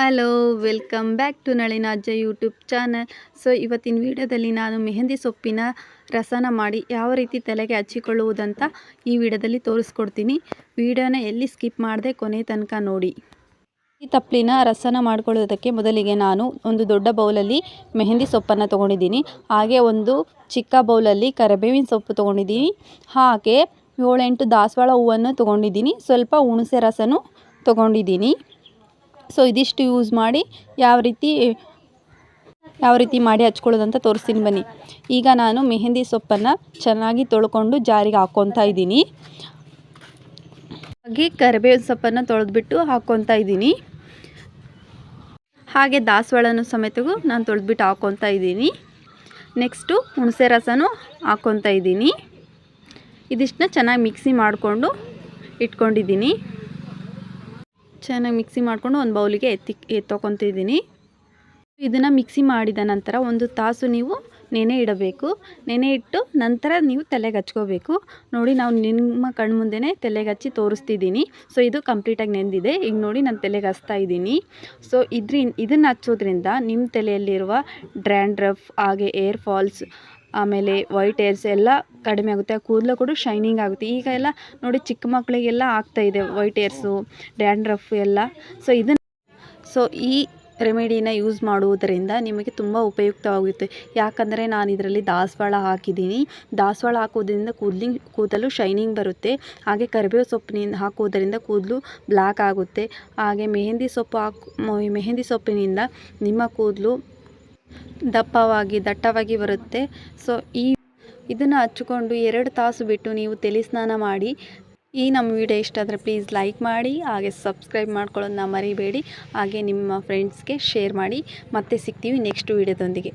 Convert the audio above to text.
Hello, welcome back to ನಳಿನ ಅಜ್ಜ YouTube channel. So ಇವತ್ತಿನ ವಿಡಿಯೋದಲ್ಲಿ ನಾನು ಮೆಹಂದಿ ಸೊಪ್ಪಿನ ರಸನ ಮಾಡಿ ಯಾವ ರೀತಿ ತಲೆಗೆ ಹಚ್ಚಿಕೊಳ್ಳುವುದಂತ ಈ ವಿಡಿಯೋದಲ್ಲಿ ತೋರಿಸ್ಕೊಡ್ತೀನಿ. ವಿಡಿಯೋನ ಎಲ್ಲಿ ಸ್ಕಿಪ್ ಮಾಡದೆ ಕೊನೆ ತನಕ ನೋಡಿ. ಈ ತಪ್ಪಲಿನ ರಸನ ಮಾಡ್ಕೊಳ್ಳೋದಕ್ಕೆ ಮೊದಲಿಗೆ ನಾನು ಒಂದು ದೊಡ್ಡ ಬೌಲಲ್ಲಿ ಮೆಹಂದಿ ಸೊಪ್ಪನ್ನು ತೊಗೊಂಡಿದ್ದೀನಿ. ಹಾಗೆ ಒಂದು ಚಿಕ್ಕ ಬೌಲಲ್ಲಿ ಕರಿಬೇವಿನ ಸೊಪ್ಪು ತೊಗೊಂಡಿದ್ದೀನಿ. ಹಾಗೆ 7-8 ದಾಸವಾಳ ಹೂವನ್ನು ತೊಗೊಂಡಿದ್ದೀನಿ. ಸ್ವಲ್ಪ ಹುಣಸೆ ರಸನೂ ತೊಗೊಂಡಿದ್ದೀನಿ. ಸೊ ಇದಿಷ್ಟು ಯೂಸ್ ಮಾಡಿ ಯಾವ ರೀತಿ ಮಾಡಿ ಹಚ್ಕೊಳ್ಳೋದಂತ ತೋರಿಸ್ತೀನಿ ಬನ್ನಿ. ಈಗ ನಾನು ಮೆಹಂದಿ ಸೊಪ್ಪನ್ನು ಚೆನ್ನಾಗಿ ತೊಳ್ಕೊಂಡು ಜಾರಿಗೆ ಹಾಕ್ಕೊತಾ ಇದ್ದೀನಿ. ಹಾಗೆ ಕರಿಬೇವಿನ ಸೊಪ್ಪನ್ನು ತೊಳೆದ್ಬಿಟ್ಟು ಹಾಕ್ಕೊತಾ ಇದ್ದೀನಿ. ಹಾಗೆ ದಾಸವಾಳನೂ ಸಮೇತಗೂ ನಾನು ತೊಳೆದ್ಬಿಟ್ಟು ಹಾಕ್ಕೊತಾ ಇದ್ದೀನಿ. ನೆಕ್ಸ್ಟು ಹುಣಸೆ ರಸನೂ ಹಾಕ್ಕೊತಾ ಇದ್ದೀನಿ. ಇದಿಷ್ಟನ್ನ ಚೆನ್ನಾಗಿ ಮಿಕ್ಸಿ ಮಾಡಿಕೊಂಡು ಇಟ್ಕೊಂಡಿದ್ದೀನಿ. ಚೆನ್ನಾಗಿ ಮಿಕ್ಸಿ ಮಾಡಿಕೊಂಡು ಒಂದು ಬೌಲಿಗೆ ಎತ್ತೊಕೊತಿದ್ದೀನಿ. ಇದನ್ನು ಮಿಕ್ಸಿ ಮಾಡಿದ ನಂತರ 1 ತಾಸು ನೀವು ನೆನೆ ಇಡಬೇಕು. ನೆನೆ ಇಟ್ಟು ನಂತರ ನೀವು ತಲೆಗೆ ಹಚ್ಕೋಬೇಕು. ನೋಡಿ, ನಾವು ನಿಮ್ಮ ಕಣ್ಮುಂದೆನೇ ತಲೆಗೆ ಹಚ್ಚಿ ತೋರಿಸ್ತಿದ್ದೀನಿ. ಸೊ ಇದು ಕಂಪ್ಲೀಟಾಗಿ ನೆಂದಿದೆ. ಈಗ ನೋಡಿ ನಾನು ತಲೆಗೆ ಹಚ್ತಾ ಇದ್ದೀನಿ. ಸೊ ಇದನ್ನು ಹಚ್ಚೋದ್ರಿಂದ ನಿಮ್ಮ ತಲೆಯಲ್ಲಿರುವ ಡ್ರ್ಯಾಂಡ್ರಫ್ ಹಾಗೆ ಏರ್ ಫಾಲ್ಸ್ ಆಮೇಲೆ ವೈಟ್ ಏರ್ಸ್ ಎಲ್ಲ ಕಡಿಮೆ ಆಗುತ್ತೆ. ಕೂದಲು ಕೂಡ ಶೈನಿಂಗ್ ಆಗುತ್ತೆ. ಈಗ ಎಲ್ಲ ನೋಡಿ, ಚಿಕ್ಕ ಮಕ್ಕಳಿಗೆಲ್ಲ ಆಗ್ತಾಯಿದೆ ವೈಟ್ ಏರ್ಸು, ಡ್ಯಾಂಡ್ರಫ್ ಎಲ್ಲ. ಸೊ ಈ ರೆಮಿಡಿನ ಯೂಸ್ ಮಾಡುವುದರಿಂದ ನಿಮಗೆ ತುಂಬ ಉಪಯುಕ್ತವಾಗುತ್ತೆ. ಯಾಕಂದರೆ ನಾನು ಇದರಲ್ಲಿ ದಾಸವಾಳ ಹಾಕಿದ್ದೀನಿ. ದಾಸವಾಳ ಹಾಕೋದ್ರಿಂದ ಕೂದಲು ಶೈನಿಂಗ್ ಬರುತ್ತೆ. ಹಾಗೆ ಕರಿಬೇವು ಸೊಪ್ಪಿನಿಂದ ಹಾಕೋದರಿಂದ ಕೂದಲು ಬ್ಲ್ಯಾಕ್ ಆಗುತ್ತೆ. ಹಾಗೆ ಮೆಹಂದಿ ಸೊಪ್ಪಿನಿಂದ ನಿಮ್ಮ ಕೂದಲು ದಟ್ಟವಾಗಿ ಬರುತ್ತೆ. ಸೊ ಇದನ್ನು ಹಚ್ಚಿಕೊಂಡು 2 ತಾಸು ಬಿಟ್ಟು ನೀವು ತಲೆ ಸ್ನಾನ ಮಾಡಿ. ಈ ನಮ್ಮ ವಿಡಿಯೋ ಇಷ್ಟ ಆದರೆ ಪ್ಲೀಸ್ ಲೈಕ್ ಮಾಡಿ, ಹಾಗೆ ಸಬ್ಸ್ಕ್ರೈಬ್ ಮಾಡ್ಕೊಳ್ಳೋದನ್ನ ಮರಿಬೇಡಿ. ಹಾಗೆ ನಿಮ್ಮ ಫ್ರೆಂಡ್ಸ್ಗೆ ಶೇರ್ ಮಾಡಿ. ಮತ್ತೆ ಸಿಗ್ತೀವಿ ನೆಕ್ಸ್ಟ್ ವಿಡಿಯೋದೊಂದಿಗೆ.